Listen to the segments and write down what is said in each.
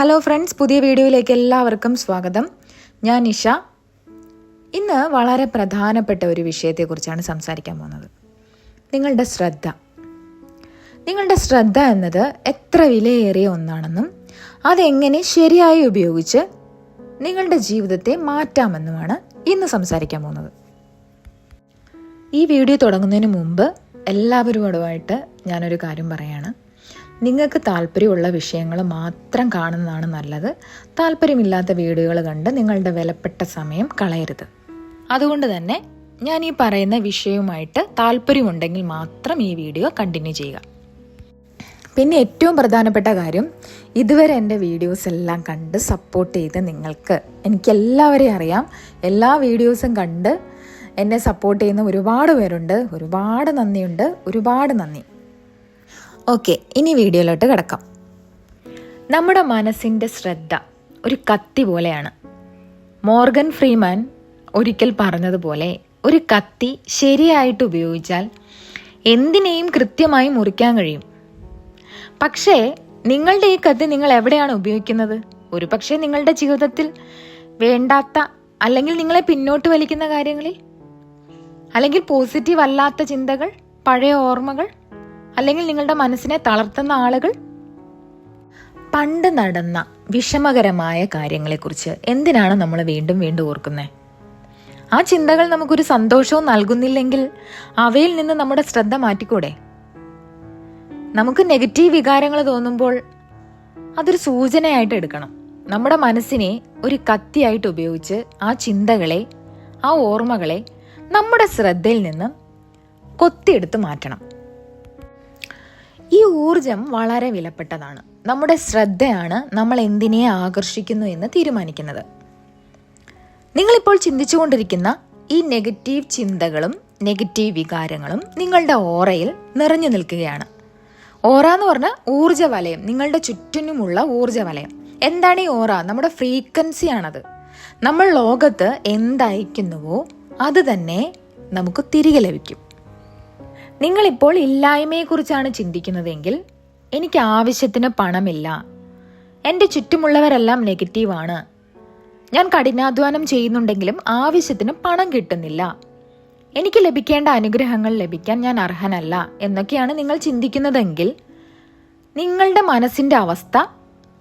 Hello friends, പുതിയ വീഡിയോയിലേക്ക് എല്ലാവർക്കും സ്വാഗതം. ഞാൻ നിഷ. ഇന്ന് വളരെ പ്രധാനപ്പെട്ട ഒരു വിഷയത്തെക്കുറിച്ചാണ് സംസാരിക്കാൻ പോകുന്നത്. നിങ്ങളുടെ ശ്രദ്ധ എന്നത് എത്ര വിലയേറിയ ഒന്നാണെന്നും അതെങ്ങനെ ശരിയായി ഉപയോഗിച്ച് നിങ്ങളുടെ ജീവിതത്തെ മാറ്റാമെന്നുമാണ് ഇന്ന് സംസാരിക്കാൻ പോകുന്നത്. ഈ വീഡിയോ തുടങ്ങുന്നതിന് മുമ്പ് എല്ലാവരോടുമായിട്ട് ഞാനൊരു കാര്യം പറയാണ്. നിങ്ങൾക്ക് താല്പര്യമുള്ള വിഷയങ്ങൾ മാത്രം കാണുന്നതാണ് നല്ലത്. താല്പര്യമില്ലാത്ത വീഡിയോകൾ കണ്ട് നിങ്ങളുടെ വിലപ്പെട്ട സമയം കളയരുത്. അതുകൊണ്ട് തന്നെ ഞാൻ ഈ പറയുന്ന വിഷയവുമായിട്ട് താല്പര്യമുണ്ടെങ്കിൽ മാത്രം ഈ വീഡിയോ കണ്ടിന്യൂ ചെയ്യുക. പിന്നെ ഏറ്റവും പ്രധാനപ്പെട്ട കാര്യം, ഇതുവരെ എൻ്റെ വീഡിയോസ് എല്ലാം കണ്ട് സപ്പോർട്ട് ചെയ്ത് നിങ്ങൾക്ക്, എനിക്കെല്ലാവരെയും അറിയാം, എല്ലാ വീഡിയോസും കണ്ട് എന്നെ സപ്പോർട്ട് ചെയ്യുന്ന ഒരുപാട് പേരുണ്ട്. ഒരുപാട് നന്ദിയുണ്ട്. ഒരുപാട് നന്ദി. ഓക്കെ, ഇനി വീഡിയോയിലോട്ട് കിടക്കാം. നമ്മുടെ മനസ്സിൻ്റെ ശ്രദ്ധ ഒരു കത്തി പോലെയാണ്. മോർഗൻ ഫ്രീമാൻ ഒരിക്കൽ പറഞ്ഞതുപോലെ, ഒരു കത്തി ശരിയായിട്ട് ഉപയോഗിച്ചാൽ എന്തിനേയും കൃത്യമായി മുറിക്കാൻ കഴിയും. പക്ഷേ നിങ്ങളുടെ ഈ കത്തി നിങ്ങൾ എവിടെയാണ് ഉപയോഗിക്കുന്നത്? ഒരു പക്ഷേ നിങ്ങളുടെ ജീവിതത്തിൽ വേണ്ടാത്ത അല്ലെങ്കിൽ നിങ്ങളെ പിന്നോട്ട് വലിക്കുന്ന കാര്യങ്ങളിൽ, അല്ലെങ്കിൽ പോസിറ്റീവ് അല്ലാത്ത ചിന്തകൾ, പഴയ ഓർമ്മകൾ, അല്ലെങ്കിൽ നിങ്ങളുടെ മനസ്സിനെ തളർത്തുന്ന ആളുകൾ. പണ്ട് നടന്ന വിഷമകരമായ കാര്യങ്ങളെക്കുറിച്ച് എന്തിനാണ് നമ്മൾ വീണ്ടും വീണ്ടും ഓർക്കുന്നത്? ആ ചിന്തകൾ നമുക്കൊരു സന്തോഷവും നൽകുന്നില്ലെങ്കിൽ അവയിൽ നിന്ന് നമ്മുടെ ശ്രദ്ധ മാറ്റിക്കൂടെ? നമുക്ക് നെഗറ്റീവ് വികാരങ്ങൾ തോന്നുമ്പോൾ അതൊരു സൂചനയായിട്ട് എടുക്കണം. നമ്മുടെ മനസ്സിനെ ഒരു കത്തിയായിട്ട് ഉപയോഗിച്ച് ആ ചിന്തകളെ, ആ ഓർമ്മകളെ നമ്മുടെ ശ്രദ്ധയിൽ നിന്ന് കൊത്തിയെടുത്ത് മാറ്റണം. ഈ ഊർജം വളരെ വിലപ്പെട്ടതാണ്. നമ്മുടെ ശ്രദ്ധയാണ് നമ്മൾ എന്തിനെ ആകർഷിക്കുന്നു എന്ന് തീരുമാനിക്കുന്നത്. നിങ്ങളിപ്പോൾ ചിന്തിച്ചുകൊണ്ടിരിക്കുന്ന ഈ നെഗറ്റീവ് ചിന്തകളും നെഗറ്റീവ് വികാരങ്ങളും നിങ്ങളുടെ ഓറയിൽ നിറഞ്ഞു നിൽക്കുകയാണ്. ഓറ എന്ന് പറഞ്ഞാൽ ഊർജ്ജവലയം, നിങ്ങളുടെ ചുറ്റിനുമുള്ള ഊർജ്ജവലയം. എന്താണ് ഈ ഓറ? നമ്മുടെ ഫ്രീക്വൻസിയാണത്. നമ്മൾ ലോകത്ത് എന്തയക്കുന്നുവോ അത് തന്നെ നമുക്ക് തിരികെ ലഭിക്കും. നിങ്ങളിപ്പോൾ ഇല്ലായ്മയെക്കുറിച്ചാണ് ചിന്തിക്കുന്നതെങ്കിൽ, എനിക്ക് ആവശ്യത്തിന് പണമില്ല, എൻ്റെ ചുറ്റുമുള്ളവരെല്ലാം നെഗറ്റീവാണ്, ഞാൻ കഠിനാധ്വാനം ചെയ്യുന്നുണ്ടെങ്കിലും ആവശ്യത്തിന് പണം കിട്ടുന്നില്ല, എനിക്ക് ലഭിക്കേണ്ട അനുഗ്രഹങ്ങൾ ലഭിക്കാൻ ഞാൻ അർഹനല്ല എന്നൊക്കെയാണ് നിങ്ങൾ ചിന്തിക്കുന്നതെങ്കിൽ, നിങ്ങളുടെ മനസ്സിൻ്റെ അവസ്ഥ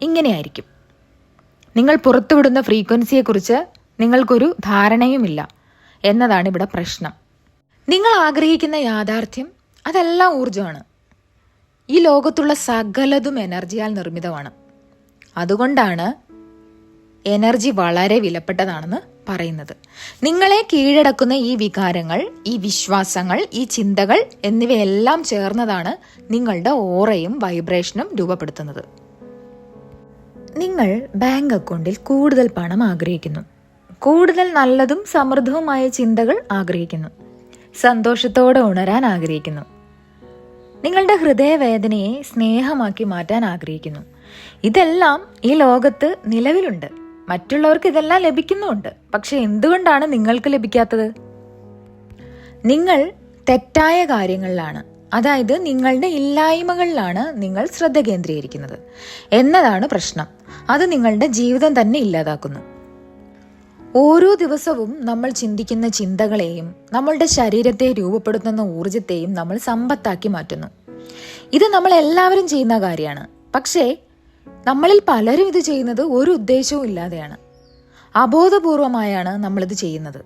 ഇങ്ങനെയായിരിക്കും. നിങ്ങൾ പുറത്തുവിടുന്ന ഫ്രീക്വൻസിയെക്കുറിച്ച് നിങ്ങൾക്കൊരു ധാരണയുമില്ല എന്നതാണ് ഇവിടെ പ്രശ്നം. നിങ്ങൾ ആഗ്രഹിക്കുന്ന യാഥാർത്ഥ്യം അതെല്ലാം ഊർജ്ജമാണ്. ഈ ലോകത്തുള്ള സകലതും എനർജിയാൽ നിർമ്മിതമാണ്. അതുകൊണ്ടാണ് എനർജി വളരെ വിലപ്പെട്ടതാണെന്ന് പറയുന്നത്. നിങ്ങളെ കീഴടക്കുന്ന ഈ വികാരങ്ങൾ, ഈ വിശ്വാസങ്ങൾ, ഈ ചിന്തകൾ എന്നിവയെല്ലാം ചേർന്നതാണ് നിങ്ങളുടെ ഓറയും വൈബ്രേഷനും രൂപപ്പെടുത്തുന്നത്. നിങ്ങൾ ബാങ്ക് അക്കൗണ്ടിൽ കൂടുതൽ പണം ആഗ്രഹിക്കുന്നു, കൂടുതൽ നല്ലതും സമൃദ്ധവുമായ ചിന്തകൾ ആഗ്രഹിക്കുന്നു, സന്തോഷത്തോടെ ഉണരാൻ ആഗ്രഹിക്കുന്നു, നിങ്ങളുടെ ഹൃദയവേദനയെ സ്നേഹമാക്കി മാറ്റാൻ ആഗ്രഹിക്കുന്നു. ഇതെല്ലാം ഈ ലോകത്ത് നിലവിലുണ്ട്. മറ്റുള്ളവർക്ക് ഇതെല്ലാം ലഭിക്കുന്നുമുണ്ട്. പക്ഷെ എന്തുകൊണ്ടാണ് നിങ്ങൾക്ക് ലഭിക്കാത്തത്? നിങ്ങൾ തെറ്റായ കാര്യങ്ങളിലാണ്, അതായത് നിങ്ങളുടെ ഇല്ലായ്മകളിലാണ് നിങ്ങൾ ശ്രദ്ധ കേന്ദ്രീകരിക്കുന്നത് എന്നതാണ് പ്രശ്നം. അത് നിങ്ങളുടെ ജീവിതം തന്നെ ഇല്ലാതാക്കുന്നു. ഓരോ ദിവസവും നമ്മൾ ചിന്തിക്കുന്ന ചിന്തകളെയും നമ്മളുടെ ശരീരത്തെ രൂപപ്പെടുത്തുന്ന ഊർജത്തെയും നമ്മൾ സമ്പത്താക്കി മാറ്റുന്നു. ഇത് നമ്മൾ എല്ലാവരും ചെയ്യുന്ന കാര്യമാണ്. പക്ഷേ നമ്മളിൽ പലരും ഇത് ചെയ്യുന്നത് ഒരു ഉദ്ദേശവും ഇല്ലാതെയാണ്. അബോധപൂർവമായാണ് നമ്മളിത് ചെയ്യുന്നത്.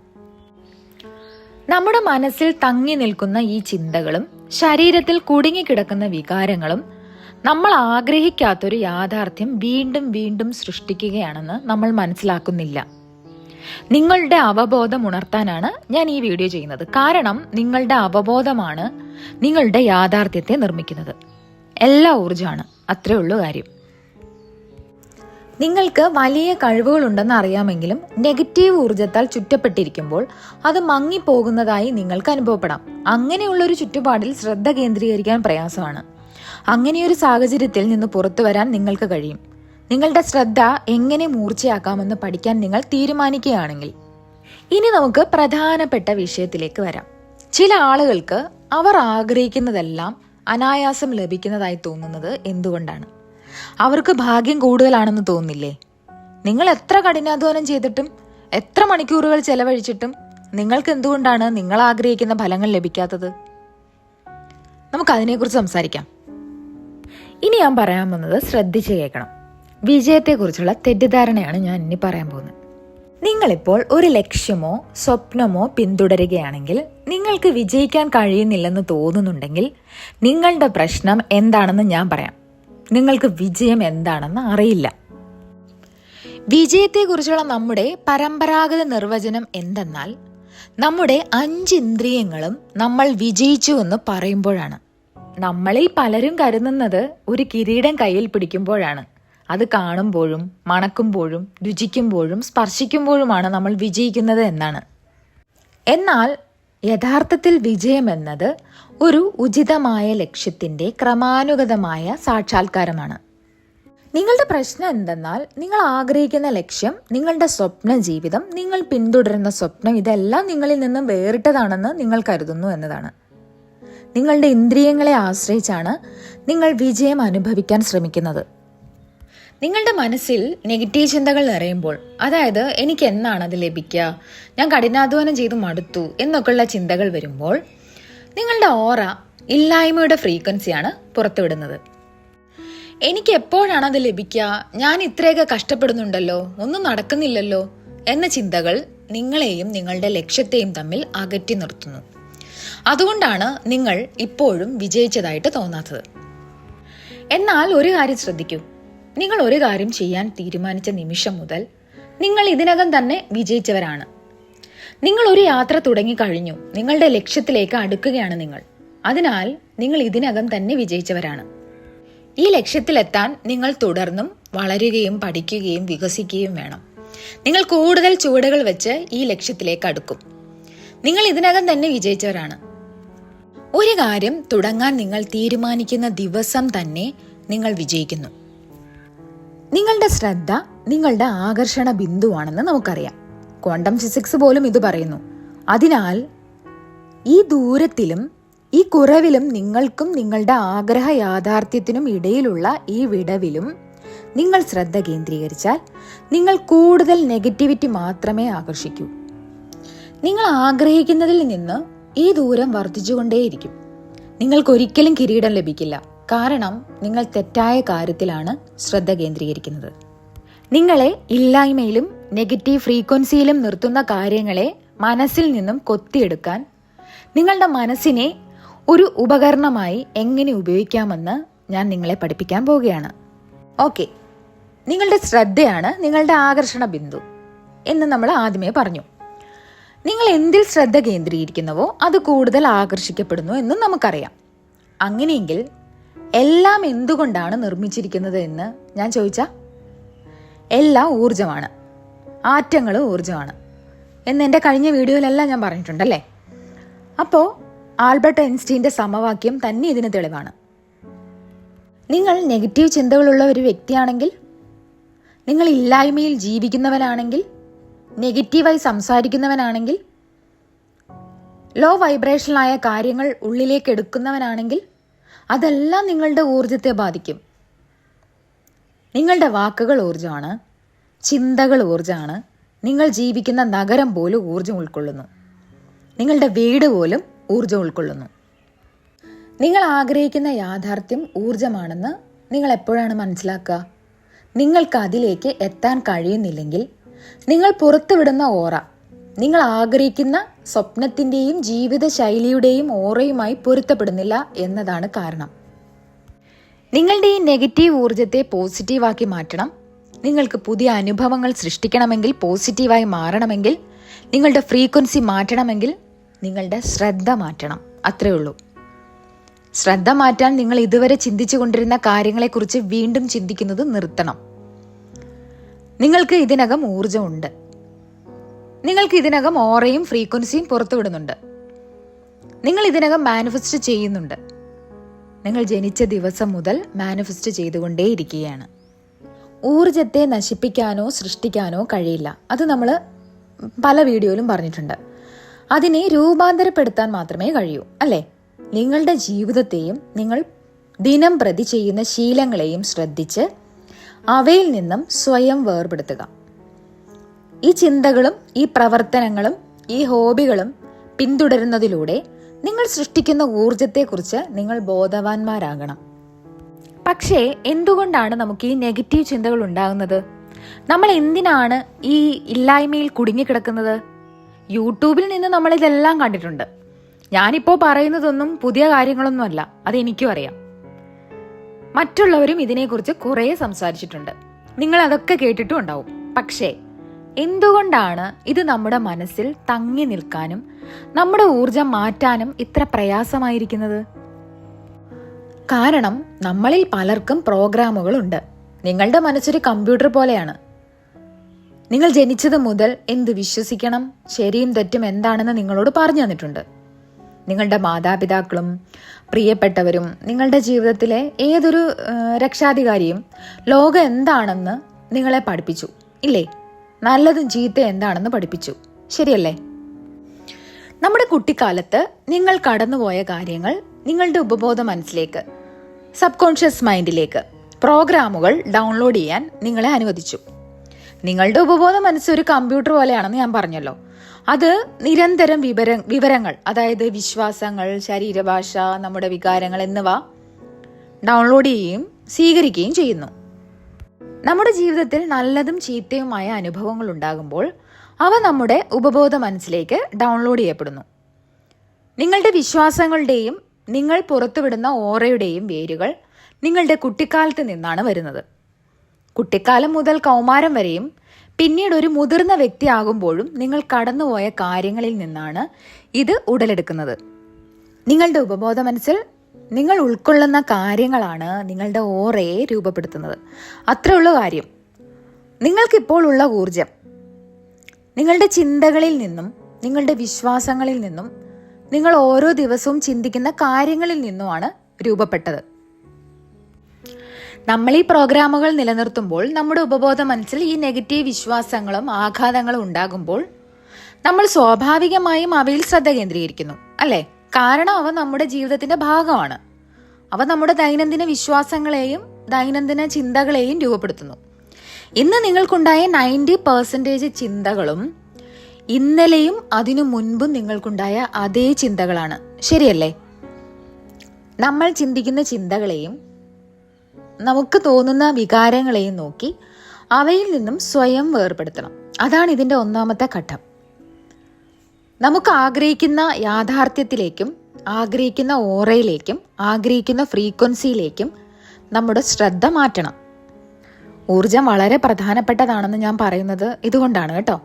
നമ്മുടെ മനസ്സിൽ തങ്ങി നിൽക്കുന്ന ഈ ചിന്തകളും ശരീരത്തിൽ കുടുങ്ങിക്കിടക്കുന്ന വികാരങ്ങളും നമ്മൾ ആഗ്രഹിക്കാത്തൊരു യാഥാർത്ഥ്യം വീണ്ടും വീണ്ടും സൃഷ്ടിക്കുകയാണെന്ന് നമ്മൾ മനസ്സിലാക്കുന്നില്ല. നിങ്ങളുടെ അവബോധം ഉണർത്താനാണ് ഞാൻ ഈ വീഡിയോ ചെയ്യുന്നത്. കാരണം നിങ്ങളുടെ അവബോധമാണ് നിങ്ങളുടെ യാഥാർത്ഥ്യത്തെ നിർമ്മിക്കുന്നത്. എല്ലാ ഊർജ്ജമാണ്, അത്രേ ഉള്ളൂ കാര്യം. നിങ്ങൾക്ക് വലിയ കഴിവുകളുണ്ടെന്ന് അറിയാമെങ്കിലും നെഗറ്റീവ് ഊർജ്ജത്താൽ ചുറ്റപ്പെട്ടിരിക്കുമ്പോൾ അത് മങ്ങിപ്പോകുന്നതായി നിങ്ങൾക്ക് അനുഭവപ്പെടാം. അങ്ങനെയുള്ളൊരു ചുറ്റുപാടിൽ ശ്രദ്ധ കേന്ദ്രീകരിക്കാൻ പ്രയാസമാണ്. അങ്ങനെയൊരു സാഹചര്യത്തിൽ നിന്ന് പുറത്തു വരാൻ നിങ്ങൾക്ക് കഴിയും. നിങ്ങളുടെ ശ്രദ്ധ എങ്ങനെ മൂർച്ചയാക്കാമെന്ന് പഠിക്കാൻ നിങ്ങൾ തീരുമാനിക്കുകയാണെങ്കിൽ. ഇനി നമുക്ക് പ്രധാനപ്പെട്ട വിഷയത്തിലേക്ക് വരാം. ചില ആളുകൾക്ക് അവർ ആഗ്രഹിക്കുന്നതെല്ലാം അനായാസം ലഭിക്കുന്നതായി തോന്നുന്നത് എന്തുകൊണ്ടാണ്? അവർക്ക് ഭാഗ്യം കൂടുതലാണെന്ന് തോന്നില്ലേ? നിങ്ങൾ എത്ര കഠിനാധ്വാനം ചെയ്തിട്ടും എത്ര മണിക്കൂറുകൾ ചെലവഴിച്ചിട്ടും നിങ്ങൾക്ക് എന്തുകൊണ്ടാണ് നിങ്ങൾ ആഗ്രഹിക്കുന്ന ഫലങ്ങൾ ലഭിക്കാത്തത്? നമുക്കതിനെക്കുറിച്ച് സംസാരിക്കാം. ഇനി ഞാൻ പറയാൻ പോകുന്നത് ശ്രദ്ധിച്ച് കേൾക്കണം. വിജയത്തെക്കുറിച്ചുള്ള തെറ്റിദ്ധാരണയാണ് ഞാൻ ഇനി പറയാൻ പോകുന്നത്. നിങ്ങളിപ്പോൾ ഒരു ലക്ഷ്യമോ സ്വപ്നമോ പിന്തുടരുകയാണെങ്കിൽ നിങ്ങൾക്ക് വിജയിക്കാൻ കഴിയുന്നില്ലെന്ന് തോന്നുന്നുണ്ടെങ്കിൽ നിങ്ങളുടെ പ്രശ്നം എന്താണെന്ന് ഞാൻ പറയാം. നിങ്ങൾക്ക് വിജയം എന്താണെന്ന് അറിയില്ല. വിജയത്തെക്കുറിച്ചുള്ള നമ്മുടെ പരമ്പരാഗത നിർവചനം എന്തെന്നാൽ, നമ്മുടെ 5 ഇന്ദ്രിയങ്ങളും നമ്മൾ വിജയിച്ചു എന്ന് പറയുമ്പോഴാണ്. നമ്മളിൽ പലരും കരുതുന്നത് ഒരു കിരീടം കയ്യിൽ പിടിക്കുമ്പോഴാണ്. അത് കാണുമ്പോഴും മണക്കുമ്പോഴും രുചിക്കുമ്പോഴും സ്പർശിക്കുമ്പോഴുമാണ് നമ്മൾ വിജയിക്കുന്നത് എന്നാണ്. എന്നാൽ യഥാർത്ഥത്തിൽ വിജയം എന്നത് ഒരു ഉചിതമായ ലക്ഷ്യത്തിൻ്റെ ക്രമാനുഗതമായ സാക്ഷാത്കാരമാണ്. നിങ്ങളുടെ പ്രശ്നം എന്തെന്നാൽ, നിങ്ങൾ ആഗ്രഹിക്കുന്ന ലക്ഷ്യം, നിങ്ങളുടെ സ്വപ്ന ജീവിതം, നിങ്ങൾ പിന്തുടരുന്ന സ്വപ്നം, ഇതെല്ലാം നിങ്ങളിൽ നിന്നും വേറിട്ടതാണെന്ന് നിങ്ങൾ കരുതുന്നു എന്നതാണ്. നിങ്ങളുടെ ഇന്ദ്രിയങ്ങളെ ആശ്രയിച്ചാണ് നിങ്ങൾ വിജയം അനുഭവിക്കാൻ ശ്രമിക്കുന്നത്. നിങ്ങളുടെ മനസ്സിൽ നെഗറ്റീവ് ചിന്തകൾ നിറയുമ്പോൾ, അതായത് എനിക്ക് എന്നാണ് അത് ലഭിക്കുക, ഞാൻ കഠിനാധ്വാനം ചെയ്ത് മടുത്തു എന്നൊക്കെയുള്ള ചിന്തകൾ വരുമ്പോൾ നിങ്ങളുടെ ഓറ ഇല്ലായ്മയുടെ ഫ്രീക്വൻസിയാണ് പുറത്തുവിടുന്നത്. എനിക്ക് എപ്പോഴാണ് അത് ലഭിക്കുക, ഞാൻ ഇത്രയൊക്കെ കഷ്ടപ്പെടുന്നുണ്ടല്ലോ, ഒന്നും നടക്കുന്നില്ലല്ലോ എന്ന ചിന്തകൾ നിങ്ങളെയും നിങ്ങളുടെ ലക്ഷ്യത്തെയും തമ്മിൽ അകറ്റി നിർത്തുന്നു. അതുകൊണ്ടാണ് നിങ്ങൾ ഇപ്പോഴും വിജയിച്ചതായിട്ട് തോന്നാത്തത്. എന്നാൽ ഒരു കാര്യം ശ്രദ്ധിക്കൂ, നിങ്ങൾ ഒരു കാര്യം ചെയ്യാൻ തീരുമാനിച്ച നിമിഷം മുതൽ നിങ്ങൾ ഇതിനകം തന്നെ വിജയിച്ചവരാണ്. നിങ്ങൾ ഒരു യാത്ര തുടങ്ങിക്കഴിഞ്ഞു, നിങ്ങളുടെ ലക്ഷ്യത്തിലേക്ക് അടുക്കുകയാണ് നിങ്ങൾ. അതിനാൽ നിങ്ങൾ ഇതിനകം തന്നെ വിജയിച്ചവരാണ്. ഈ ലക്ഷ്യത്തിലെത്താൻ നിങ്ങൾ തുടർന്നും വളരുകയും പഠിക്കുകയും വികസിക്കുകയും വേണം. നിങ്ങൾ കൂടുതൽ ചുവടുകൾ വെച്ച് ഈ ലക്ഷ്യത്തിലേക്ക് അടുക്കും. നിങ്ങൾ ഇതിനകം തന്നെ വിജയിച്ചവരാണ്. ഒരു കാര്യം തുടങ്ങാൻ നിങ്ങൾ തീരുമാനിക്കുന്ന ദിവസം തന്നെ നിങ്ങൾ വിജയിക്കുന്നു. നിങ്ങളുടെ ശ്രദ്ധ നിങ്ങളുടെ ആകർഷണ ബിന്ദുവാണെന്ന് നമുക്കറിയാം. ക്വാണ്ടം ഫിസിക്സ് പോലും ഇത് പറയുന്നു. അതിനാൽ ഈ ദൂരത്തിലും ഈ കുറവിലും നിങ്ങൾക്കും നിങ്ങളുടെ ആഗ്രഹ യാഥാർത്ഥ്യത്തിനും ഇടയിലുള്ള ഈ വിടവിലും നിങ്ങൾ ശ്രദ്ധ കേന്ദ്രീകരിച്ചാൽ നിങ്ങൾ കൂടുതൽ നെഗറ്റിവിറ്റി മാത്രമേ ആകർഷിക്കൂ. നിങ്ങൾ ആഗ്രഹിക്കുന്നതിൽ നിന്ന് ഈ ദൂരം വർദ്ധിച്ചുകൊണ്ടേയിരിക്കും. നിങ്ങൾക്കൊരിക്കലും കിരീടം ലഭിക്കില്ല. കാരണം നിങ്ങൾ തെറ്റായ കാര്യത്തിലാണ് ശ്രദ്ധ കേന്ദ്രീകരിക്കുന്നത്. നിങ്ങളെ ഇല്ലായ്മയിലും നെഗറ്റീവ് ഫ്രീക്വൻസിയിലും നിർത്തുന്ന കാര്യങ്ങളെ മനസ്സിൽ നിന്നും കൊത്തിയെടുക്കാൻ നിങ്ങളുടെ മനസ്സിനെ ഒരു ഉപകരണമായി എങ്ങനെ ഉപയോഗിക്കാമെന്ന് ഞാൻ നിങ്ങളെ പഠിപ്പിക്കാൻ പോവുകയാണ്. ഓക്കെ, നിങ്ങളുടെ ശ്രദ്ധയാണ് നിങ്ങളുടെ ആകർഷണ ബിന്ദു എന്ന് നമ്മൾ ആദ്യമേ പറഞ്ഞു. നിങ്ങൾ എന്തിൽ ശ്രദ്ധ കേന്ദ്രീകരിക്കുന്നുവോ അത് കൂടുതൽ ആകർഷിക്കപ്പെടുന്നു എന്നും നമുക്കറിയാം. അങ്ങനെയെങ്കിൽ എല്ലാം എന്തുകൊണ്ടാണ് നിർമ്മിച്ചിരിക്കുന്നത് എന്ന് ഞാൻ ചോദിച്ചാൽ, എല്ലാം ഊർജമാണ്, ആറ്റങ്ങളും ഊർജമാണ് എന്ന് എൻ്റെ കഴിഞ്ഞ വീഡിയോയിലെല്ലാം ഞാൻ പറഞ്ഞിട്ടുണ്ടല്ലേ. അപ്പോൾ ആൽബർട്ട് ഐൻസ്റ്റീൻ്റെ സമവാക്യം തന്നെ ഇതിന് തെളിവാണ്. നിങ്ങൾ നെഗറ്റീവ് ചിന്തകളുള്ള ഒരു വ്യക്തിയാണെങ്കിൽ, നിങ്ങൾ ഇല്ലായ്മയിൽ ജീവിക്കുന്നവനാണെങ്കിൽ, നെഗറ്റീവായി സംസാരിക്കുന്നവനാണെങ്കിൽ, ലോ വൈബ്രേഷനായ കാര്യങ്ങൾ ഉള്ളിലേക്ക് എടുക്കുന്നവനാണെങ്കിൽ അതെല്ലാം നിങ്ങളുടെ ഊർജത്തെ ബാധിക്കും. നിങ്ങളുടെ വാക്കുകൾ ഊർജമാണ്, ചിന്തകൾ ഊർജമാണ്. നിങ്ങൾ ജീവിക്കുന്ന നഗരം പോലും ഊർജം ഉൾക്കൊള്ളുന്നു. നിങ്ങളുടെ വീട് പോലും ഊർജം ഉൾക്കൊള്ളുന്നു. നിങ്ങൾ ആഗ്രഹിക്കുന്ന യാഥാർത്ഥ്യം ഊർജമാണെന്ന് നിങ്ങൾ എപ്പോഴാണ് മനസ്സിലാക്കുക? നിങ്ങൾക്ക് അതിലേക്ക് എത്താൻ കഴിയുന്നില്ലെങ്കിൽ നിങ്ങൾ പുറത്തുവിടുന്ന ഓറ നിങ്ങൾ ആഗ്രഹിക്കുന്ന സ്വപ്നത്തിൻ്റെയും ജീവിത ശൈലിയുടെയും ഓറയുമായി പൊരുത്തപ്പെടുന്നില്ല എന്നതാണ് കാരണം. നിങ്ങളുടെ ഈ നെഗറ്റീവ് ഊർജത്തെ പോസിറ്റീവാക്കി മാറ്റണം. നിങ്ങൾക്ക് പുതിയ അനുഭവങ്ങൾ സൃഷ്ടിക്കണമെങ്കിൽ, പോസിറ്റീവായി മാറണമെങ്കിൽ, നിങ്ങളുടെ ഫ്രീക്വൻസി മാറ്റണമെങ്കിൽ നിങ്ങളുടെ ശ്രദ്ധ മാറ്റണം. അത്രേ ഉള്ളൂ. ശ്രദ്ധ മാറ്റാൻ നിങ്ങൾ ഇതുവരെ ചിന്തിച്ചു കൊണ്ടിരുന്ന കാര്യങ്ങളെക്കുറിച്ച് വീണ്ടും ചിന്തിക്കുന്നത് നിർത്തണം. നിങ്ങൾക്ക് ഇതിനകം ഊർജമുണ്ട്. നിങ്ങൾക്ക് ഇതിനകം ഓറയും ഫ്രീക്വൻസിയും പുറത്തുവിടുന്നുണ്ട്. നിങ്ങൾ ഇതിനകം മാനിഫെസ്റ്റ് ചെയ്യുന്നുണ്ട്. നിങ്ങൾ ജനിച്ച ദിവസം മുതൽ മാനിഫെസ്റ്റ് ചെയ്തുകൊണ്ടേയിരിക്കുകയാണ്. ഊർജത്തെ നശിപ്പിക്കാനോ സൃഷ്ടിക്കാനോ കഴിയില്ല. അത് നമ്മൾ പല വീഡിയോയിലും പറഞ്ഞിട്ടുണ്ട്. അതിനെ രൂപാന്തരപ്പെടുത്താൻ മാത്രമേ കഴിയൂ, അല്ലേ? നിങ്ങളുടെ ജീവിതത്തെയും നിങ്ങൾ ദിനം പ്രതി ചെയ്യുന്ന ശീലങ്ങളെയും ശ്രദ്ധിച്ച് അവയിൽ നിന്നും സ്വയം വേർപെടുത്തുക. ഈ ചിന്തകളും ഈ പ്രവർത്തനങ്ങളും ഈ ഹോബികളും പിന്തുടരുന്നതിലൂടെ നിങ്ങൾ സൃഷ്ടിക്കുന്ന ഊർജത്തെക്കുറിച്ച് നിങ്ങൾ ബോധവാന്മാരാകണം. പക്ഷേ എന്തുകൊണ്ടാണ് നമുക്ക് ഈ നെഗറ്റീവ് ചിന്തകൾ ഉണ്ടാകുന്നത്? നമ്മൾ എന്തിനാണ് ഈ ഇല്ലായ്മയിൽ കുടുങ്ങിക്കിടക്കുന്നത്? യൂട്യൂബിൽ നിന്ന് നമ്മൾ ഇതെല്ലാം കണ്ടിട്ടുണ്ട്. ഞാനിപ്പോൾ പറയുന്നതൊന്നും പുതിയ കാര്യങ്ങളൊന്നുമല്ല, അതെനിക്കും അറിയാം. മറ്റുള്ളവരും ഇതിനെക്കുറിച്ച് കുറേ സംസാരിച്ചിട്ടുണ്ട്. നിങ്ങൾ അതൊക്കെ കേട്ടിട്ടും ഉണ്ടാവും. പക്ഷേ എന്തുകൊണ്ടാണ് ഇത് നമ്മുടെ മനസ്സിൽ തങ്ങി നിൽക്കാനും നമ്മുടെ ഊർജം മാറ്റാനും ഇത്ര പ്രയാസമായിരിക്കുന്നത്? കാരണം നമ്മളിൽ പലർക്കും പ്രോഗ്രാമുകളുണ്ട്. നിങ്ങളുടെ മനസ്സൊരു കമ്പ്യൂട്ടർ പോലെയാണ്. നിങ്ങൾ ജനിച്ചത് മുതൽ എന്ത് വിശ്വസിക്കണം, ശരിയും തെറ്റും എന്താണെന്ന് നിങ്ങളോട് പറഞ്ഞു തന്നിട്ടുണ്ട്. നിങ്ങളുടെ മാതാപിതാക്കളും പ്രിയപ്പെട്ടവരും നിങ്ങളുടെ ജീവിതത്തിലെ ഏതൊരു രക്ഷാധികാരിയും ലോകം എന്താണെന്ന് നിങ്ങളെ പഠിപ്പിച്ചു, ഇല്ലേ? നല്ലതും ചീത്തയും എന്താണെന്ന് പഠിപ്പിച്ചു, ശരിയല്ലേ? നമ്മുടെ കുട്ടിക്കാലത്ത് നിങ്ങൾ കടന്നുപോയ കാര്യങ്ങൾ നിങ്ങളുടെ ഉപബോധ മനസ്സിലേക്ക്, സബ് കോൺഷ്യസ് മൈൻഡിലേക്ക് പ്രോഗ്രാമുകൾ ഡൗൺലോഡ് ചെയ്യാൻ നിങ്ങളെ അനുവദിച്ചു. നിങ്ങളുടെ ഉപബോധ മനസ്സ് ഒരു കമ്പ്യൂട്ടർ പോലെയാണെന്ന് ഞാൻ പറഞ്ഞല്ലോ. അത് നിരന്തരം വിവരങ്ങൾ, അതായത് വിശ്വാസങ്ങൾ, ശരീരഭാഷ, നമ്മുടെ വികാരങ്ങൾ എന്നിവ ഡൗൺലോഡ് ചെയ്യുകയും സ്വീകരിക്കുകയും ചെയ്യുന്നു. നമ്മുടെ ജീവിതത്തിൽ നല്ലതും ചീത്തയുമായ അനുഭവങ്ങൾ ഉണ്ടാകുമ്പോൾ അവ നമ്മുടെ ഉപബോധ മനസ്സിലേക്ക് ഡൗൺലോഡ് ചെയ്യപ്പെടുന്നു. നിങ്ങളുടെ വിശ്വാസങ്ങളുടെയും നിങ്ങൾ പുറത്തുവിടുന്ന ഓറയുടെയും വേരുകൾ നിങ്ങളുടെ കുട്ടിക്കാലത്ത് നിന്നാണ് വരുന്നത്. കുട്ടിക്കാലം മുതൽ കൗമാരം വരെയും പിന്നീട് ഒരു മുതിർന്ന വ്യക്തിയാകുമ്പോഴും നിങ്ങൾ കടന്നുപോയ കാര്യങ്ങളിൽ നിന്നാണ് ഇത് ഉടലെടുക്കുന്നത്. നിങ്ങളുടെ ഉപബോധ മനസ്സിൽ നിങ്ങൾ ഉൾക്കൊള്ളുന്ന കാര്യങ്ങളാണ് നിങ്ങളുടെ ഓറയെ രൂപപ്പെടുത്തുന്നത്. അത്രയുള്ള കാര്യം. നിങ്ങൾക്കിപ്പോൾ ഉള്ള ഊർജം നിങ്ങളുടെ ചിന്തകളിൽ നിന്നും, നിങ്ങളുടെ വിശ്വാസങ്ങളിൽ നിന്നും, നിങ്ങൾ ഓരോ ദിവസവും ചിന്തിക്കുന്ന കാര്യങ്ങളിൽ നിന്നുമാണ് രൂപപ്പെട്ടത്. നമ്മൾ ഈ പ്രോഗ്രാമുകൾ നിലനിർത്തുമ്പോൾ നമ്മുടെ ഉപബോധ മനസ്സിൽ ഈ നെഗറ്റീവ് വിശ്വാസങ്ങളും ആഘാതങ്ങളും ഉണ്ടാകുമ്പോൾ നമ്മൾ സ്വാഭാവികമായും അവയിൽ ശ്രദ്ധ കേന്ദ്രീകരിക്കുന്നു, അല്ലേ? കാരണം അവ നമ്മുടെ ജീവിതത്തിന്റെ ഭാഗമാണ്. അവ നമ്മുടെ ദൈനംദിന വിശ്വാസങ്ങളെയും ദൈനംദിന ചിന്തകളെയും രൂപപ്പെടുത്തുന്നു. ഇന്ന് നിങ്ങൾക്കുണ്ടായ 90% ചിന്തകളും ഇന്നലെയും അതിനു മുൻപും നിങ്ങൾക്കുണ്ടായ അതേ ചിന്തകളാണ്, ശരിയല്ലേ? നമ്മൾ ചിന്തിക്കുന്ന ചിന്തകളെയും നമുക്ക് തോന്നുന്ന വികാരങ്ങളെയും നോക്കി അവയിൽ നിന്നും സ്വയം വേർപെടുത്തണം. അതാണ് ഇതിൻ്റെ ഒന്നാമത്തെ ഘട്ടം. നമുക്ക് ആഗ്രഹിക്കുന്ന യാഥാർത്ഥ്യത്തിലേക്കും ആഗ്രഹിക്കുന്ന ഓറയിലേക്കും ആഗ്രഹിക്കുന്ന ഫ്രീക്വൻസിയിലേക്കും നമ്മുടെ ശ്രദ്ധ മാറ്റണം. ഊർജം വളരെ പ്രധാനപ്പെട്ടതാണെന്ന് ഞാൻ പറയുന്നത് ഇതുകൊണ്ടാണ് കേട്ടോ.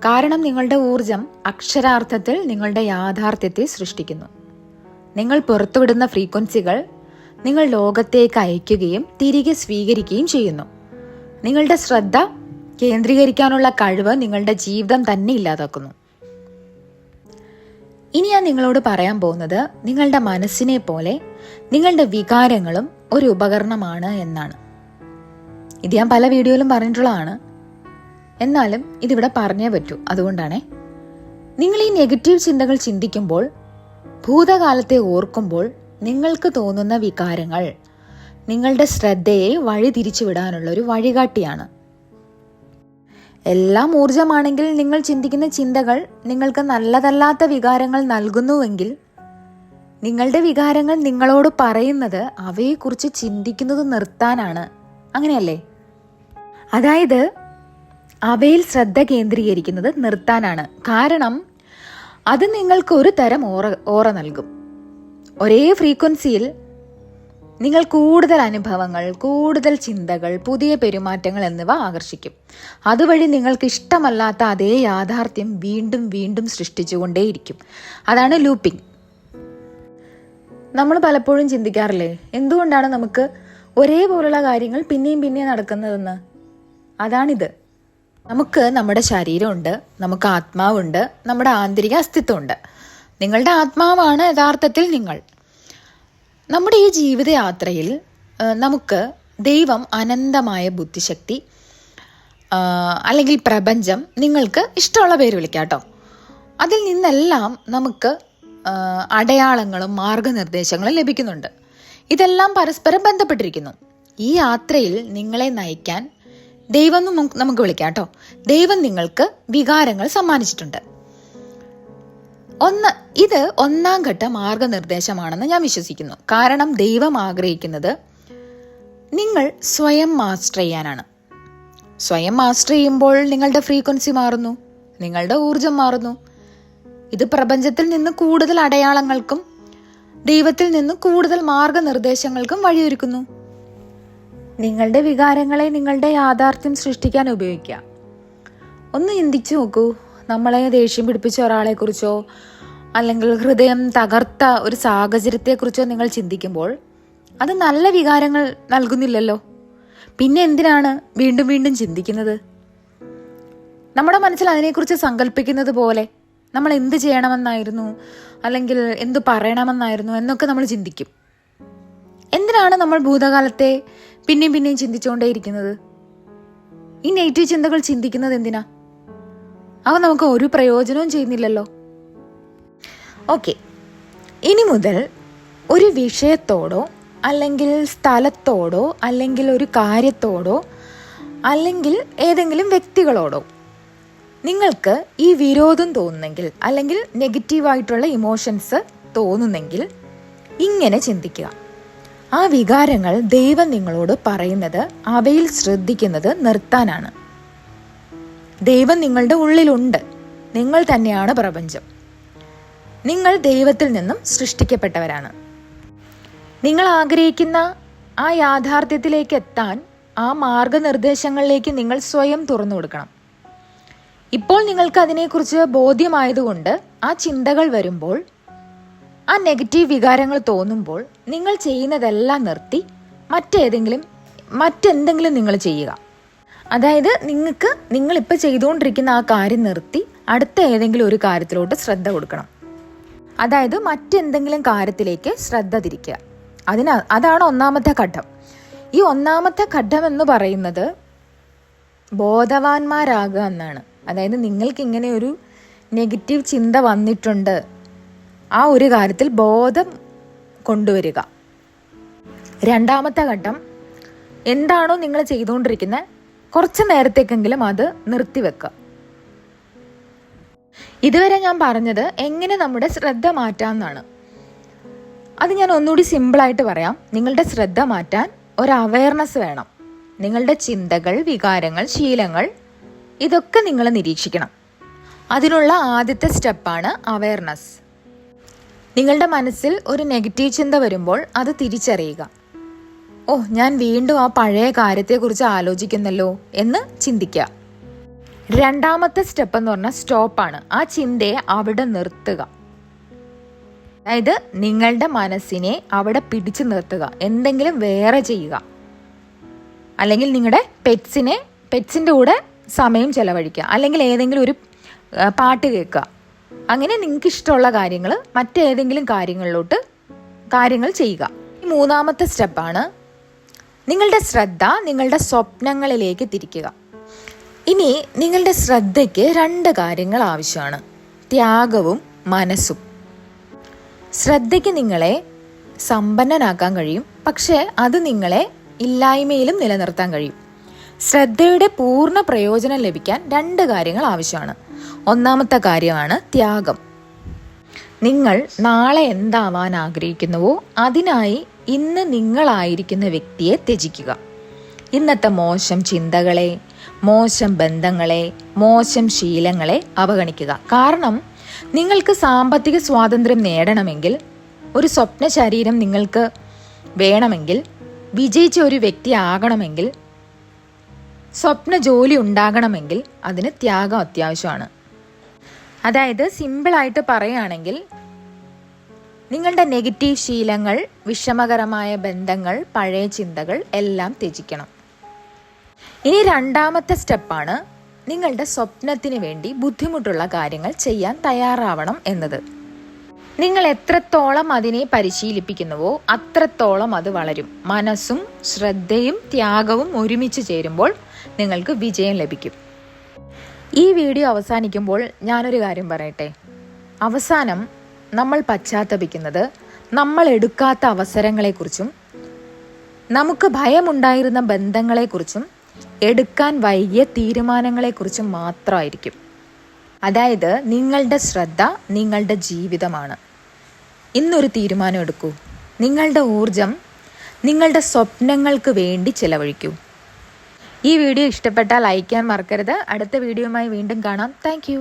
കാരണം നിങ്ങളുടെ ഊർജം അക്ഷരാർത്ഥത്തിൽ നിങ്ങളുടെ യാഥാർത്ഥ്യത്തെ സൃഷ്ടിക്കുന്നു. നിങ്ങൾ പുറത്തുവിടുന്ന ഫ്രീക്വൻസികൾ നിങ്ങൾ ലോകത്തേക്ക് അയക്കുകയും തിരികെ സ്വീകരിക്കുകയും ചെയ്യുന്നു. നിങ്ങളുടെ ശ്രദ്ധ കേന്ദ്രീകരിക്കാനുള്ള കഴിവ് നിങ്ങളുടെ ജീവിതം തന്നെ ഇല്ലാതാക്കുന്നു. ഇനി ഞാൻ നിങ്ങളോട് പറയാൻ പോകുന്നത് നിങ്ങളുടെ മനസ്സിനെ പോലെ നിങ്ങളുടെ വികാരങ്ങളും ഒരു ഉപകരണമാണ് എന്നാണ്. ഇത് ഞാൻ പല വീഡിയോയിലും പറഞ്ഞിട്ടുള്ളതാണ്, എന്നാലും ഇതിവിടെ പറഞ്ഞേ പറ്റൂ. അതുകൊണ്ടാണേ, നിങ്ങൾ ഈ നെഗറ്റീവ് ചിന്തകൾ ചിന്തിക്കുമ്പോൾ, ഭൂതകാലത്തെ ഓർക്കുമ്പോൾ നിങ്ങൾക്ക് തോന്നുന്ന വികാരങ്ങൾ നിങ്ങളുടെ ശ്രദ്ധയെ വഴി തിരിച്ചുവിടാനുള്ള ഒരു വഴികാട്ടിയാണ്. എല്ലാം ഊർജമാണെങ്കിൽ നിങ്ങൾ ചിന്തിക്കുന്ന ചിന്തകൾ നിങ്ങൾക്ക് നല്ലതല്ലാത്ത വികാരങ്ങൾ നൽകുന്നുവെങ്കിൽ നിങ്ങളുടെ വികാരങ്ങൾ നിങ്ങളോട് പറയുന്നത് അവയെക്കുറിച്ച് ചിന്തിക്കുന്നത് നിർത്താനാണ്. അങ്ങനെയല്ലേ? അതായത് അവയിൽ ശ്രദ്ധ കേന്ദ്രീകരിക്കുന്നത് നിർത്താനാണ്. കാരണം അത് നിങ്ങൾക്ക് ഒരു തരം ഓറ നൽകും. ഒരേ ഫ്രീക്വൻസിയിൽ നിങ്ങൾ കൂടുതൽ അനുഭവങ്ങൾ, കൂടുതൽ ചിന്തകൾ, പുതിയ പെരുമാറ്റങ്ങൾ എന്നിവ ആകർഷിക്കും. അതുവഴി നിങ്ങൾക്ക് ഇഷ്ടമല്ലാത്ത അതേ യാഥാർത്ഥ്യം വീണ്ടും വീണ്ടും സൃഷ്ടിച്ചുകൊണ്ടേയിരിക്കും. അതാണ് ലൂപ്പിംഗ്. നമ്മൾ പലപ്പോഴും ചിന്തിക്കാറില്ലേ, എന്തുകൊണ്ടാണ് നമുക്ക് ഒരേപോലുള്ള കാര്യങ്ങൾ പിന്നെയും പിന്നെയും നടക്കുന്നതെന്ന്? അതാണിത്. നമുക്ക് നമ്മുടെ ശരീരമുണ്ട്, നമുക്ക് ആത്മാവുണ്ട്, നമ്മുടെ ആന്തരിക അസ്തിത്വമുണ്ട്. നിങ്ങളുടെ ആത്മാവാണ് യഥാർത്ഥത്തിൽ നിങ്ങൾ. നമ്മുടെ ഈ ജീവിതയാത്രയിൽ നമുക്ക് ദൈവം അനന്തമായ ബുദ്ധിശക്തി അല്ലെങ്കിൽ പ്രപഞ്ചം, നിങ്ങൾക്ക് ഇഷ്ടമുള്ള പേര് വിളിക്കാം കേട്ടോ, അതിൽ നിന്നെല്ലാം നമുക്ക് അടയാളങ്ങളും മാർഗനിർദ്ദേശങ്ങളും ലഭിക്കുന്നുണ്ട്. ഇതെല്ലാം പരസ്പരം ബന്ധപ്പെട്ടിരിക്കുന്നു. ഈ യാത്രയിൽ നിങ്ങളെ നയിക്കാൻ ദൈവം നമുക്ക് വിളിക്കാം കേട്ടോ. ദൈവം നിങ്ങൾക്ക് വികാരങ്ങൾ സമ്മാനിച്ചിട്ടുണ്ട്. ഇത് 1-ാം ഘട്ട മാർഗനിർദ്ദേശമാണെന്ന് ഞാൻ വിശ്വസിക്കുന്നു. കാരണം ദൈവം ആഗ്രഹിക്കുന്നത് നിങ്ങൾ സ്വയം മാസ്റ്റർ ചെയ്യാനാണ്. സ്വയം മാസ്റ്റർ ചെയ്യുമ്പോൾ നിങ്ങളുടെ ഫ്രീക്വൻസി മാറുന്നു, നിങ്ങളുടെ ഊർജം മാറുന്നു. ഇത് പ്രപഞ്ചത്തിൽ നിന്ന് കൂടുതൽ അടയാളങ്ങൾക്കും ദൈവത്തിൽ നിന്ന് കൂടുതൽ മാർഗനിർദ്ദേശങ്ങൾക്കും വഴിയൊരുക്കുന്നു. നിങ്ങളുടെ വികാരങ്ങളെ നിങ്ങളുടെ യാഥാർത്ഥ്യം സൃഷ്ടിക്കാൻ ഉപയോഗിക്കുക. ഒന്ന് ചിന്തിച്ചു നോക്കൂ. നമ്മളെ ദേഷ്യം പിടിപ്പിച്ച ഒരാളെക്കുറിച്ചോ അല്ലെങ്കിൽ ഹൃദയം തകർത്ത ഒരു സാഹചര്യത്തെക്കുറിച്ചോ നിങ്ങൾ ചിന്തിക്കുമ്പോൾ അത് നല്ല വികാരങ്ങൾ നൽകുന്നില്ലല്ലോ. പിന്നെ എന്തിനാണ് വീണ്ടും വീണ്ടും ചിന്തിക്കുന്നത്? നമ്മുടെ മനസ്സിൽ അതിനെക്കുറിച്ച് സങ്കല്പിക്കുന്നത് പോലെ നമ്മൾ എന്ത് ചെയ്യണമെന്നായിരുന്നു അല്ലെങ്കിൽ എന്തു പറയണമെന്നായിരുന്നു എന്നൊക്കെ നമ്മൾ ചിന്തിക്കും. എന്തിനാണ് നമ്മൾ ഭൂതകാലത്തെ പിന്നെയും പിന്നെയും ചിന്തിച്ചുകൊണ്ടേയിരിക്കുന്നത്? ഈ നെഗറ്റീവ് ചിന്തകൾ ചിന്തിക്കുന്നത് എന്തിനാ? അവ നമുക്ക് ഒരു പ്രയോജനവും ചെയ്യുന്നില്ലല്ലോ. ഓക്കെ, ഇനി മുതൽ ഒരു വിഷയത്തോടോ അല്ലെങ്കിൽ സ്ഥലത്തോടോ അല്ലെങ്കിൽ ഒരു കാര്യത്തോടോ അല്ലെങ്കിൽ ഏതെങ്കിലും വ്യക്തികളോടോ നിങ്ങൾക്ക് ഈ വിരോധം തോന്നുന്നെങ്കിൽ അല്ലെങ്കിൽ നെഗറ്റീവായിട്ടുള്ള ഇമോഷൻസ് തോന്നുന്നെങ്കിൽ ഇങ്ങനെ ചിന്തിക്കുക. ആ വികാരങ്ങൾ ദൈവം നിങ്ങളോട് പറയുന്നത് അവയിൽ ശ്രദ്ധിക്കുന്നത് നിർത്താനാണ്. ദൈവം നിങ്ങളുടെ ഉള്ളിലുണ്ട്. നിങ്ങൾ തന്നെയാണ് പ്രപഞ്ചം. നിങ്ങൾ ദൈവത്തിൽ നിന്നും സൃഷ്ടിക്കപ്പെട്ടവരാണ്. നിങ്ങൾ ആഗ്രഹിക്കുന്ന ആ യാഥാർത്ഥ്യത്തിലേക്ക് എത്താൻ ആ മാർഗനിർദ്ദേശങ്ങളിലേക്ക് നിങ്ങൾ സ്വയം തുറന്നു കൊടുക്കണം. ഇപ്പോൾ നിങ്ങൾക്ക് അതിനെക്കുറിച്ച് ബോധ്യമായതുകൊണ്ട് ആ ചിന്തകൾ വരുമ്പോൾ, ആ നെഗറ്റീവ് വികാരങ്ങൾ തോന്നുമ്പോൾ നിങ്ങൾ ചെയ്യുന്നതെല്ലാം നിർത്തി മറ്റെന്തെങ്കിലും നിങ്ങൾ ചെയ്യുക. അതായത് നിങ്ങളിപ്പോൾ ചെയ്തുകൊണ്ടിരിക്കുന്ന ആ കാര്യം നിർത്തി അടുത്ത ഏതെങ്കിലും ഒരു കാര്യത്തിലോട്ട് ശ്രദ്ധ കൊടുക്കണം. അതായത് മറ്റെന്തെങ്കിലും കാര്യത്തിലേക്ക് ശ്രദ്ധ തിരിക്കുക. അതാണ് 1-ാമത്തെ ഘട്ടം. ഈ 1-ാമത്തെ ഘട്ടം എന്ന് പറയുന്നത് ബോധവാന്മാരാകുക എന്നാണ്. അതായത് നിങ്ങൾക്ക് ഇങ്ങനെ ഒരു നെഗറ്റീവ് ചിന്ത വന്നിട്ടുണ്ട്, ആ ഒരു കാര്യത്തിൽ ബോധം കൊണ്ടുവരിക. 2-ാമത്തെ ഘട്ടം, എന്താണോ നിങ്ങൾ ചെയ്തുകൊണ്ടിരിക്കുന്നത് കുറച്ച് നേരത്തേക്കെങ്കിലും അത് നിർത്തിവെക്കുക. ഇതുവരെ ഞാൻ പറഞ്ഞത് എങ്ങനെ നമ്മുടെ ശ്രദ്ധ മാറ്റാമെന്നാണ്. അത് ഞാൻ ഒന്നുകൂടി സിമ്പിളായിട്ട് പറയാം. നിങ്ങളുടെ ശ്രദ്ധ മാറ്റാൻ ഒരു അവയർനെസ് വേണം. നിങ്ങളുടെ ചിന്തകൾ, വികാരങ്ങൾ, ശീലങ്ങൾ ഇതൊക്കെ നിങ്ങൾ നിരീക്ഷിക്കണം. അതിനുള്ള ആദ്യത്തെ സ്റ്റെപ്പാണ് അവയർനെസ്. നിങ്ങളുടെ മനസ്സിൽ ഒരു നെഗറ്റീവ് ചിന്ത വരുമ്പോൾ അത് തിരിച്ചറിയുക. ഞാൻ വീണ്ടും ആ പഴയ കാര്യത്തെക്കുറിച്ച് ആലോചിക്കുന്നല്ലോ എന്ന് ചിന്തിക്കുക. 2-ാമത്തെ സ്റ്റെപ്പ് എന്ന് പറഞ്ഞാൽ സ്റ്റോപ്പാണ്. ആ ചിന്തയെ അവിടെ നിർത്തുക. അതായത് നിങ്ങളുടെ മനസ്സിനെ അവിടെ പിടിച്ചു നിർത്തുക. എന്തെങ്കിലും വേറെ ചെയ്യുക. അല്ലെങ്കിൽ നിങ്ങളുടെ പെറ്റ്സിൻ്റെ കൂടെ സമയം ചെലവഴിക്കുക. അല്ലെങ്കിൽ ഏതെങ്കിലും ഒരു പാട്ട് കേൾക്കുക. അങ്ങനെ നിങ്ങൾക്ക് ഇഷ്ടമുള്ള കാര്യങ്ങൾ മറ്റേതെങ്കിലും കാര്യങ്ങൾ ചെയ്യുക. 3-ാമത്തെ സ്റ്റെപ്പാണ് നിങ്ങളുടെ ശ്രദ്ധ നിങ്ങളുടെ സ്വപ്നങ്ങളിലേക്ക് തിരിക്കുക. ഇനി നിങ്ങളുടെ ശ്രദ്ധയ്ക്ക് 2 കാര്യങ്ങൾ ആവശ്യമാണ്: ത്യാഗവും മനസ്സും. ശ്രദ്ധയ്ക്ക് നിങ്ങളെ സമ്പന്നനാക്കാൻ കഴിയും, പക്ഷേ അത് നിങ്ങളെ ഇല്ലായ്മയിലും നിലനിർത്താൻ കഴിയും. ശ്രദ്ധയുടെ പൂർണ്ണ പ്രയോജനം ലഭിക്കാൻ 2 കാര്യങ്ങൾ ആവശ്യമാണ്. 1-ാമത്തെ കാര്യമാണ് ത്യാഗം. നിങ്ങൾ നാളെ എന്താവാൻ ആഗ്രഹിക്കുന്നുവോ അതിനായി ഇന്ന് നിങ്ങളായിരിക്കുന്ന വ്യക്തിയെ ത്യജിക്കുക. ഇന്നത്തെ മോശം ചിന്തകളെ, മോശം ബന്ധങ്ങളെ, മോശം ശീലങ്ങളെ അവഗണിക്കുക. കാരണം നിങ്ങൾക്ക് സാമ്പത്തിക സ്വാതന്ത്ര്യം നേടണമെങ്കിൽ, ഒരു സ്വപ്ന ശരീരം നിങ്ങൾക്ക് വേണമെങ്കിൽ, വിജയിച്ച ഒരു വ്യക്തി ആകണമെങ്കിൽ, സ്വപ്ന ജോലി ഉണ്ടാകണമെങ്കിൽ അതിന് ത്യാഗം അത്യാവശ്യമാണ്. അതായത് സിമ്പിളായിട്ട് പറയുകയാണെങ്കിൽ നിങ്ങളുടെ നെഗറ്റീവ് ശീലങ്ങൾ, വിഷമകരമായ ബന്ധങ്ങൾ, പഴയ ചിന്തകൾ എല്ലാം ത്യജിക്കണം. ഇനി 2-ാമത്തെ സ്റ്റെപ്പാണ് നിങ്ങളുടെ സ്വപ്നത്തിന് വേണ്ടി ബുദ്ധിമുട്ടുള്ള കാര്യങ്ങൾ ചെയ്യാൻ തയ്യാറാവണം എന്നത്. നിങ്ങൾ എത്രത്തോളം അതിനെ പരിശീലിപ്പിക്കുന്നുവോ അത്രത്തോളം അത് വളരും. മനസ്സും ശ്രദ്ധയും ത്യാഗവും ഒരുമിച്ച് ചേരുമ്പോൾ നിങ്ങൾക്ക് വിജയം ലഭിക്കും. ഈ വീഡിയോ അവസാനിക്കുമ്പോൾ ഞാനൊരു കാര്യം പറയട്ടെ. അവസാനം നമ്മൾ പശ്ചാത്തപിക്കുന്നത് നമ്മൾ എടുക്കാത്ത അവസരങ്ങളെക്കുറിച്ചും നമുക്ക് ഭയമുണ്ടായിരുന്ന ബന്ധങ്ങളെക്കുറിച്ചും എടുക്കാൻ വൈകിയ തീരുമാനങ്ങളെക്കുറിച്ചും മാത്രമായിരിക്കും. അതായത് നിങ്ങളുടെ ശ്രദ്ധ നിങ്ങളുടെ ജീവിതമാണ്. ഇന്നൊരു തീരുമാനം എടുക്കൂ. നിങ്ങളുടെ ഊർജം നിങ്ങളുടെ സ്വപ്നങ്ങൾക്ക് വേണ്ടി ചിലവഴിക്കൂ. ഈ വീഡിയോ ഇഷ്ടപ്പെട്ടാൽ ലൈക്ക് ചെയ്യാൻ മറക്കരുത്. അടുത്ത വീഡിയോയുമായി വീണ്ടും കാണാം. താങ്ക്